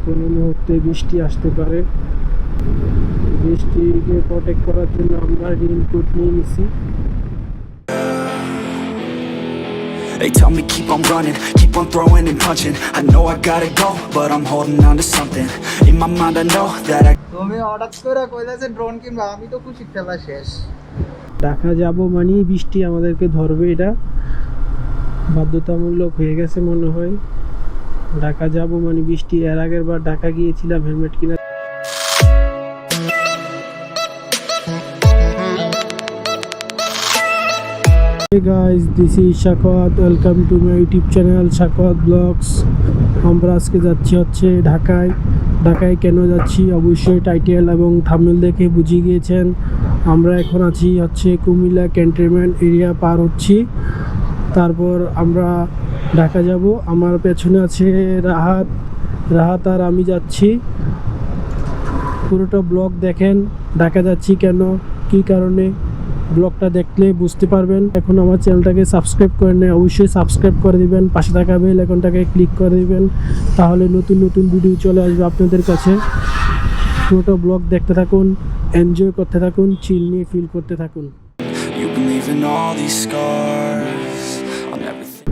কোনো মুহূর্তে বৃষ্টি আসতে পারে। বৃষ্টিকে প্রোটেক্ট করার জন্য আমরা রেইনকোট নিয়ে নিছি। They tell me keep on running, keep on throwing and punching. I know I gotta go, but I'm holding on to something. In my mind I know that I তুমি হঠাৎ করে কইলাছে drone কিনবা, আমি তো খুশি, খেলা শেষ। ঢাকা যাব মানে বৃষ্টি আমাদেরকে ধরবে, এটা বাধ্যতামূলক হয়ে গেছে মনে হয়। ঢাকা যাব মানে বৃষ্টি। এর আগের বার ঢাকা গিয়েছিলাম হেলমেট কিনা। Hey guys, this is Shakawat. Welcome to my YouTube channel Shakawat Vlogs. আমরা আজকে যাচ্ছি হচ্ছে ঢাকায়। ঢাকায় কেন যাচ্ছি অবশ্যই টাইটেল এবং থাম্বনেল দেখে বুঝিয়ে গিয়েছেন। আমরা এখন আছি হচ্ছে কুমিল্লা ক্যান্টনমেন্ট এরিয়া পার হচ্ছি, তারপর আমরা ঢাকা যাব। আমার পেছনে আছে রাহাত আর আমি যাচ্ছি। পুরোটা ব্লগ দেখেন, ঢাকা যাচ্ছি কেন, কি কারণে, ব্লগটা দেখলে বুঝতে পারবেন। এখন আমার চ্যানেলটাকে সাবস্ক্রাইব করে নেন, অবশ্যই সাবস্ক্রাইব করে দিবেন, পাশে থাকা বেল আইকনটাকে ক্লিক করে দিবেন, তাহলে নতুন নতুন ভিডিও চলে আসবে আপনাদের কাছে। পুরোটা ব্লগ দেখতে থাকুন, এনজয় করতে থাকুন, চিল নিয়ে ফিল করতে থাকুন।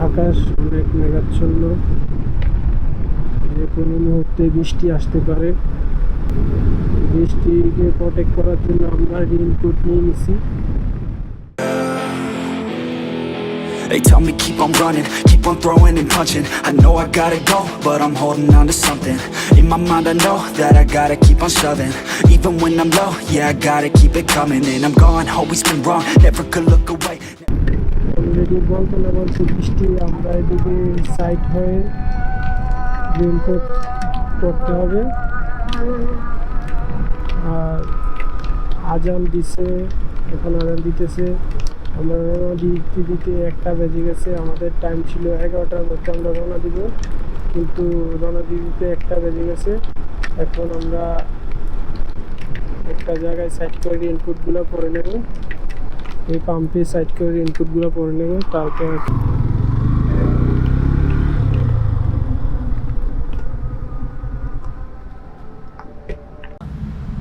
আকাশ অনেক মেঘাচ্ছন্ন, যে কোনো মুহূর্তে বৃষ্টি আসতে পারে। বৃষ্টিকে প্রোটেক্ট করার জন্য আমরা রেইনকোট নিয়ে নিছি। They tell me keep on running, keep on throwing and punching. I know I gotta go, but I'm holding on to something. In my mind I know that I gotta keep on shoving. Even when I'm low, yeah I gotta keep it coming. And I'm gone, always been wrong, never could look away. Already বলতে না বলতে বৃষ্টি, আমরা এদিকে side হয়ে raincoat করতে হবে। আর আজান দিছে, এখন আজান দিতেছে। আমরা রওনা দিতে 1টা বেজে গেছে। আমাদের টাইম ছিল 11টার মধ্যে আমরা রওনা দিব, কিন্তু রওনা দিতে 1টা বেজে গেছে। এখন আমরা একটা জায়গায় সাইড করে রেইনকোটগুলো পরে নেব, এই পাম্পে সাইড করে রেইনকোটগুলো পরে নেব। তারপর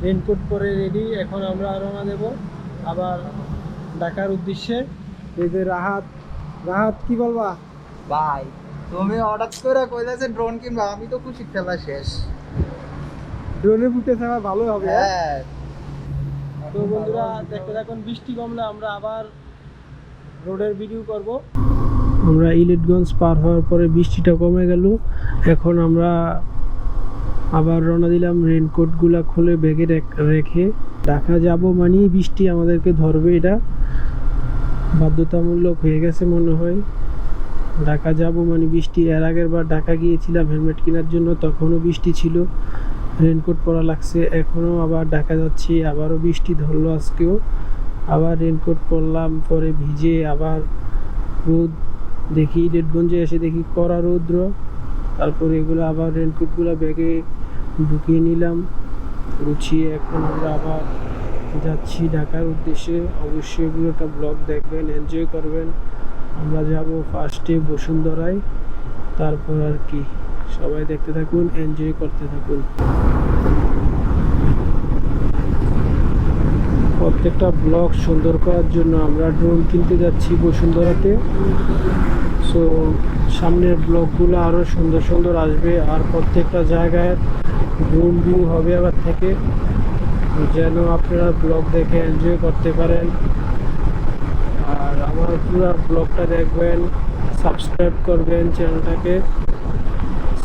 রেইনকোট পরে রেডি, এখন আমরা রওনা দেব আবার ঢাকার উদ্দেশ্যে। এই যে রাহাত কি বলবা? ভাই তুমি হঠাৎ করে কইলাছে ড্রোন কিনবা, আমি তো খুশি, খেলা শেষ। ড্রোনে ফুটেজ আমার ভালো হবে। হ্যাঁ তো বন্ধুরা দেখতে থাকুন, বৃষ্টি কমলে আমরা আবার রোডের ভিডিও করব। আমরা ইলিটগঞ্জ পার হওয়ার পরে বৃষ্টিটা কমে গেল। এখন আমরা আবার রওনা দিলাম, রেইনকোটগুলো খুলে ব্যাগে রেখে। ঢাকা যাব মানে বৃষ্টি আমাদেরকে ধরবে, এটা বাধ্যতামূলক হয়ে গেছে মনে হয়। ঢাকা যাব মানে বৃষ্টি। এর আগের বার ঢাকা গিয়েছিলাম হেলমেট কেনার জন্য, তখনও বৃষ্টি ছিল, রেইনকোট পরা লাগছে। এখনও আবার ঢাকা যাচ্ছি, আবারও বৃষ্টি ধরলো আজকেও। আবার রেইনকোট পরলাম, পরে ভিজে আবার রোদ, দেখি ইলিটগঞ্জে এসে দেখি কড়া রৌদ্র। তারপরে এগুলো আবার রেইনকোটগুলো ব্যাগে ঢুকিয়ে নিলাম গুছিয়ে। এখন আমরা আবার যাচ্ছি ঢাকার উদ্দেশ্যে। অবশ্যই এগুলোটা ব্লগ দেখবেন, এনজয় করবেন। আমরা যাব ফার্স্টে বসুন্ধরায়, তারপর আর কি, সবাই দেখতে থাকুন, এনজয় করতে থাকুন। প্রত্যেকটা ব্লগ সুন্দর করার জন্য আমরা ড্রোন কিনতে যাচ্ছি বসুন্ধরাতে। সো সামনের ব্লগগুলো আরও সুন্দর সুন্দর আসবে, আর প্রত্যেকটা জায়গায় ড্রোন ভিউ হবে আবার থেকে, যেন আপনারা ব্লগ দেখে এনজয় করতে পারেন। আর আমার পুরো ব্লগটা দেখবেন, সাবস্ক্রাইব করবেন, চ্যানেলটাকে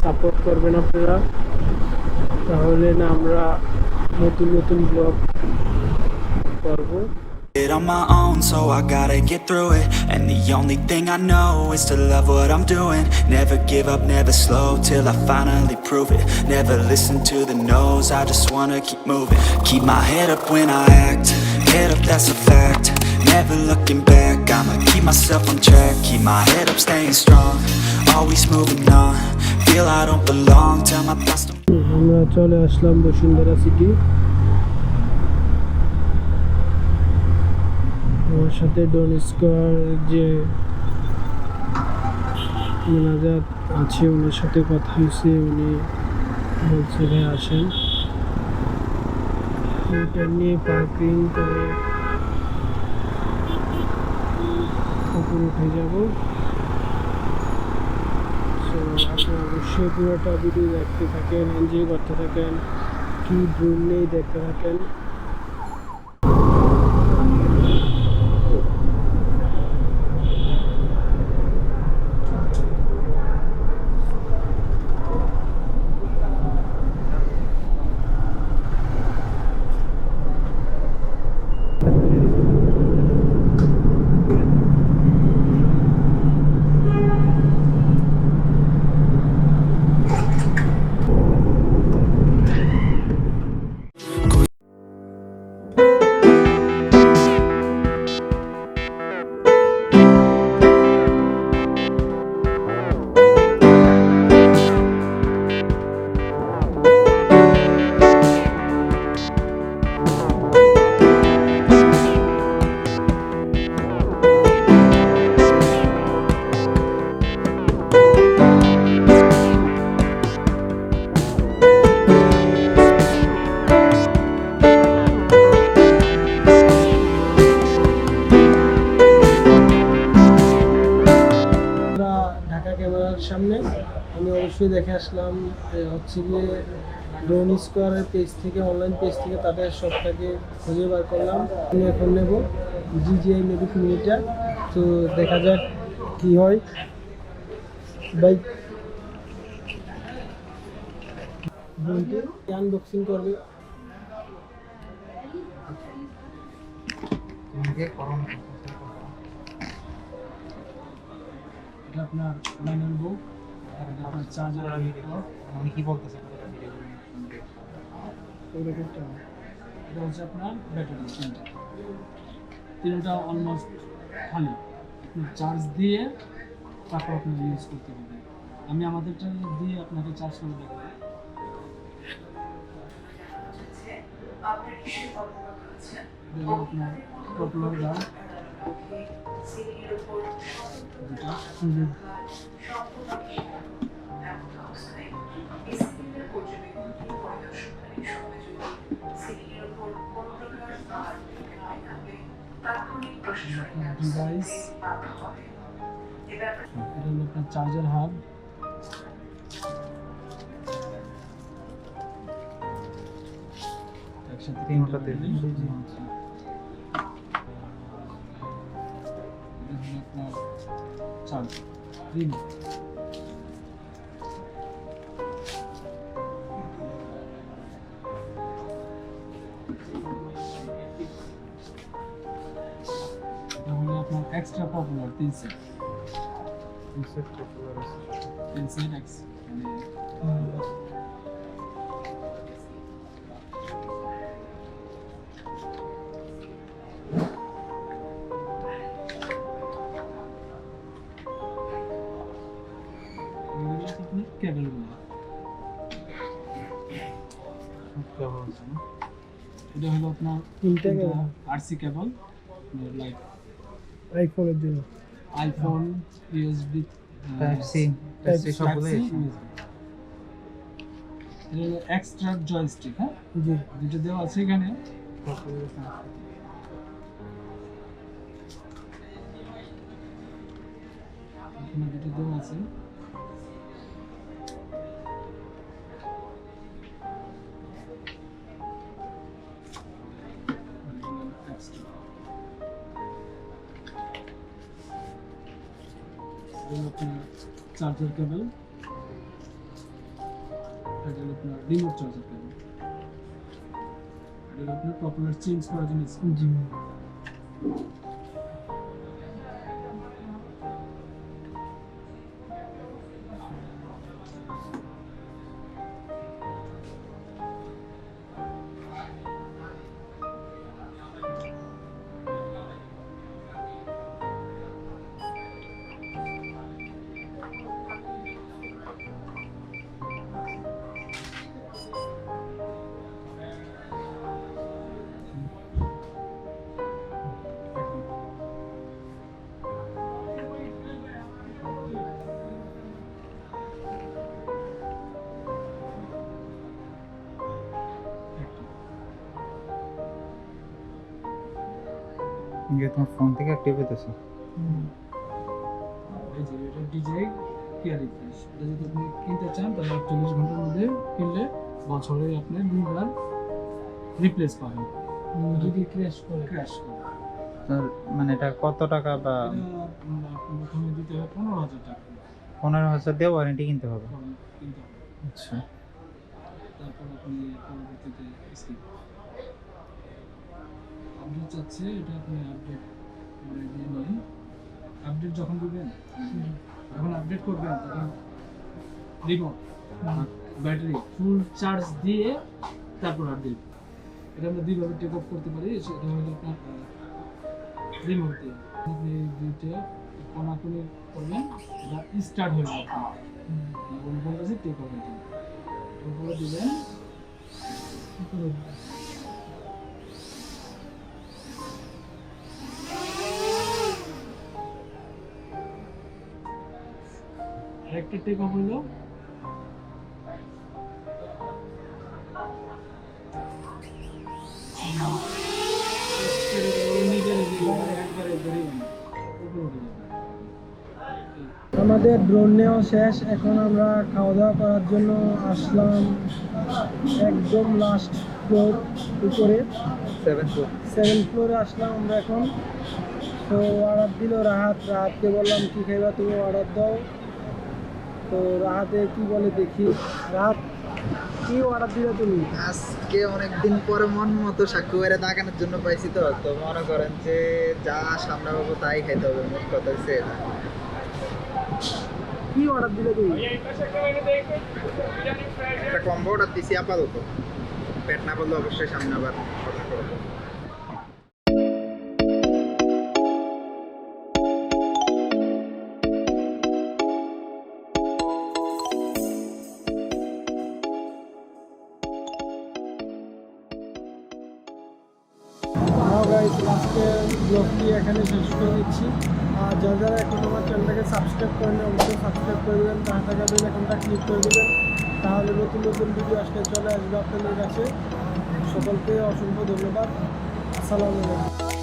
সাপোর্ট করবেন আপনারা, তাহলে না আমরা নতুন নতুন ব্লগ করব। On my own, so I gotta get through it. And the only thing I know is to love what I'm doing. Never give up, never slow, till I finally prove it. Never listen to the no's, I just wanna keep moving. Keep my head up when I act, head up, that's a fact. Never looking back, I'ma keep myself on track. Keep my head up, staying strong, always moving on. Feel I don't belong, tell my thoughts to আমরা চলে আসলাম Bashundhara city. আমার সাথে ডনিস্কার যে manager আছে, ওনার সাথে কথা হয়েছে। উনি বলছে ভাই আসেন, এটা নিয়ে পার্কিং করে উপরে উঠে যাব। সো আপনি অবশ্যই পুরোটা ভিডিও দেখতে থাকেন, এনজয় করতে থাকেন, কি ড্রোন নেই দেখতে থাকেন। ঢাকা ক্যামেরার সামনে আমি অবশ্যই দেখে আসলাম হচ্ছে গিয়ে ড্রোন স্কোয়ারের পেজ থেকে, অনলাইন পেজ থেকে তাদের শপটাকে খুঁজে বার করলাম। আমি এখন নেব DJI Mavic মিনিটা, তো দেখা যাক কি হয়। ভাই ড্রোনটি আনবক্সিং করবে। এটা আপনার লাইনার বউ, আপনার চার্জার, আমি কি বলতেছি এটা হচ্ছে আপনার ব্যাটারি। তিনটা অলমোস্ট খালি, আপনি চার্জ দিয়ে তারপর আপনি ইউজ করতে পারবেন। আমি আমাদেরটা দিয়ে আপনাকে চার্জ করে দেবো। আপনার পপুলার গান ডিভাইস, এটা হলো আপনার চার্জার হাব, একসাথে তিনটাতে আপনার চার্জ রিমোট। আপনার এক্সট্রা পপুলার 3 সেট পপুলার আছে, 3 সেট এক্স কেবলগুলো। এটা হলো আপনার RC কেবল, লাইক আইফোনের জন্য, আইফোন ইউএসবি টাইপ সি সবগুলো। এটা হলো এক্সট্রা জয়স্টিক, হ্যাঁ জি, যেটা দেওয়া আছে এখানে। যেটা দেওয়া আছে চার্জার কেবল, এটা হলো আপনার রিমোট চার্জার কেবল, এটা হলো আপনার পপুলার চেঞ্জ করার জন্য। জি ইয়ে তোমার ফোন থেকে অ্যাক্টিভ হইতেছে। এই যে এটা ডিজে কেয়ার রিফ্রেশ, এটা যদি আপনি কিনতে চান তাহলে 48 ঘন্টার মধ্যে কিনলে বছরে আপনি 2বার রিপ্লেস পাবেন যদি ক্র্যাশ করে। স্যার মানে এটা কত টাকা বা? প্রথমে দিতে হবে 15,000 টাকা। 15,000 দিয়ে ওয়ারেন্টি কিনতে হবে? কিনতে হবে। আচ্ছা, তারপর আপনি পরবর্তীতে স্কিপ আপডেট চাচ্ছে, এটা আপনি আপডেট করে দিয়ে নিন। আপডেট যখন দিবেন, যখন আপডেট করবেন তখন রিমোট ব্যাটারি ফুল চার্জ দিয়ে তারপর আপডেট। এটা আমরা দুইভাবে টেক অফ করতে পারি। সেটা হলো আপনার রিমোট দিয়ে আপনি দুইটা কোনাকুনি করবেন, এটা স্টার্ট হয়ে যাবে। বলবেন কাছে টেক অফ হয়ে ওপরে দিবেন, একটা টেক অফ হইলো। আমাদের ড্রোন নেওয়া শেষ, এখন আমরা খাওয়া দাওয়া করার জন্য আসলাম একদম লাস্ট ফ্লোর উপরে 7th ফ্লোরে আসলাম আমরা এখন। তো অর্ডার দিল রাহাতকে বললাম কি খাইবা তুমি, অর্ডার দাও। তো রাহাতে কি বলে দেখি। রাহাত কি অর্ডার দিলে তুমি? আজকে অনেকদিন পরে মন মতো শাকুয়ারে দাগানোর জন্য পাইছি, তো তো মনে করেন যে যা সামনে পাবো তাই খাইতে হবে, মোট কথা হচ্ছে এটা। কি অর্ডার দিলে তুমি? একটা কম্বো অর্ডার দিছি আপাতত, পেট না বললে অবশ্যই সামনে আবার অর্ডার করবো। আজকে ব্লগটি এখানে শেষ করে দিচ্ছি। আর যারা এখন আমার চ্যানেলটাকে সাবস্ক্রাইব করেন অবশ্যই সাবস্ক্রাইব করে দেবেন, পাশে থাকা বেল আইকনটা ক্লিক করে দেবেন, তাহলে নতুন নতুন ভিডিও আসলে চলে আসবে আপনাদের কাছে। সকলকে অসংখ্য ধন্যবাদ। আসসালামু আলাইকুম।